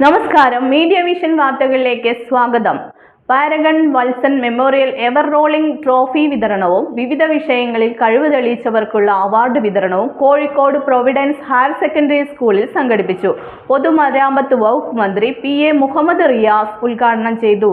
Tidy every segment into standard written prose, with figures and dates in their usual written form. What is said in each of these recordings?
നമസ്കാരം, media vision വാർത്തകളിലേക്ക് സ്വാഗതം. Paragon Valsan memorial ever rolling trophy വിതരണവും വിവിധ വിഷയങ്ങളിൽ കഴിവ് തെളിയിച്ചവർക്കുള്ള അവാർഡ് വിതരണവും കോഴിക്കോട് പ്രൊവിഡൻസ് ഹയർ സെക്കൻഡറി സ്കൂളിൽ സംഘടിപ്പിച്ചു. പൊതുമരാമത്ത് വകുപ്പ് മന്ത്രി PA മുഹമ്മദ് റിയാസ് ഉദ്ഘാടനം ചെയ്തു.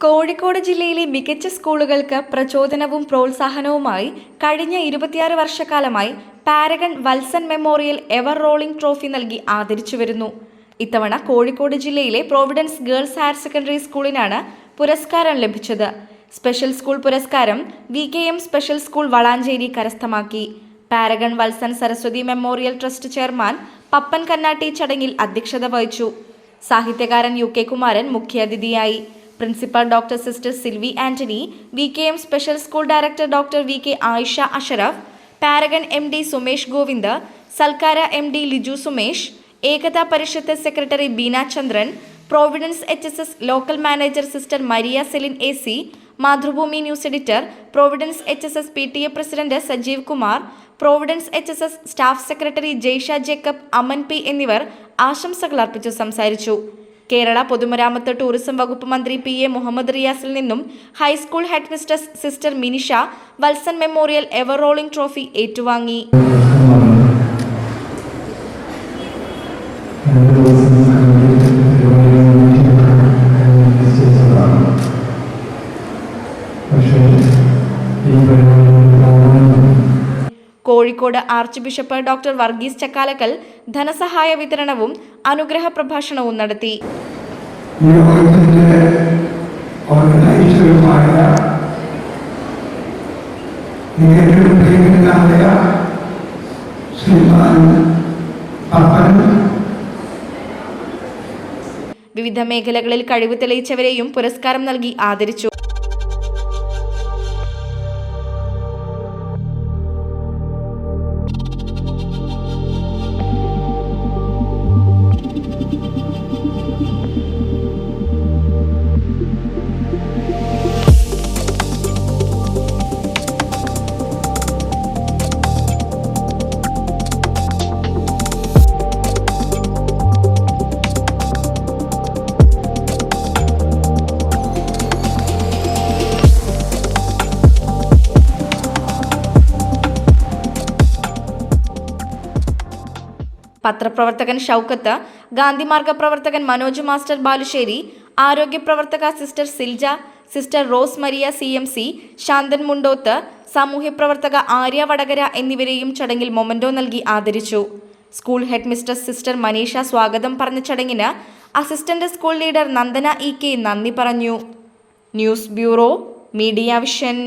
കോഴിക്കോട് ജില്ലയിലെ മികച്ച സ്കൂളുകൾക്ക് പ്രചോദനവും പ്രോത്സാഹനവുമായി കഴിഞ്ഞ 26 വർഷക്കാലമായി Paragon Valsan memorial ever rolling trophy നൽകി ആദരിച്ചു വരുന്നു. ഇത്തവണ കോഴിക്കോട് ജില്ലയിലെ പ്രൊവിഡൻസ് ഗേൾസ് ഹയർ സെക്കൻഡറി സ്കൂളിനാണ് പുരസ്കാരം ലഭിച്ചത്. സ്പെഷ്യൽ സ്കൂൾ പുരസ്കാരം VKM സ്പെഷ്യൽ സ്കൂൾ വളാഞ്ചേരി കരസ്ഥമാക്കി. Paragon Valsan Saraswati memorial trust chairman Pappan Kannatti ചടങ്ങിൽ അധ്യക്ഷത വഹിച്ചു. സാഹിത്യകാരൻ UK കുമാരൻ മുഖ്യാതിഥിയായി. Principal doctor sister Silvi Antony, VKM special school director doctor VK Ayisha Ashraf, Paragon MD Sumesh Govind, Salkara MD Liju Sumesh, Ekta Parishad secretary Beena Chandran, Providence HSS local manager sister Maria Celine AC, Mathrubhumi news editor, Providence HSS PTA president Sajeev Kumar, Providence HSS staff secretary Jaisha Jacob, Aman P എന്നിവർ ആശംസകൾ അർപ്പിച്ചു സംസാരിച്ചു. കേരള പൊതുമരാമത്ത് tourism വകുപ്പ് മന്ത്രി PA Muhammad റിയാസിൽ നിന്നും high school head mister sister Minisha Valsan memorial ever rolling trophy ഏറ്റുവാങ്ങി. Kozhikode archbishop doctor Varghese Chakkalakkal ധനസഹായ വിതരണവും അനുഗ്രഹ പ്രഭാഷണവും നടത്തി. വിവിധ മേഖലകളിൽ കഴിവ് തെളിയിച്ചവരെയും പുരസ്കാരം നൽകി ആദരിച്ചു. പത്രപ്രവർത്തകൻ ഷൗക്കത്ത്, ഗാന്ധിമാർഗ പ്രവർത്തകൻ മനോജ് മാസ്റ്റർ ബാലുശ്ശേരി, ആരോഗ്യ പ്രവർത്തക sister Silja, sister rose Maria CMC, ശാന്തൻ മുണ്ടോത്ത്, സാമൂഹ്യ പ്രവർത്തക ആര്യ വടകര എന്നിവരെയും ചടങ്ങിൽ മൊമന്റോ നൽകി ആദരിച്ചു. School head mistress sister Manisha സ്വാഗതം പറഞ്ഞ ചടങ്ങിന് assistant school leader Nandana EK നന്ദി പറഞ്ഞു. News bureau, media vision.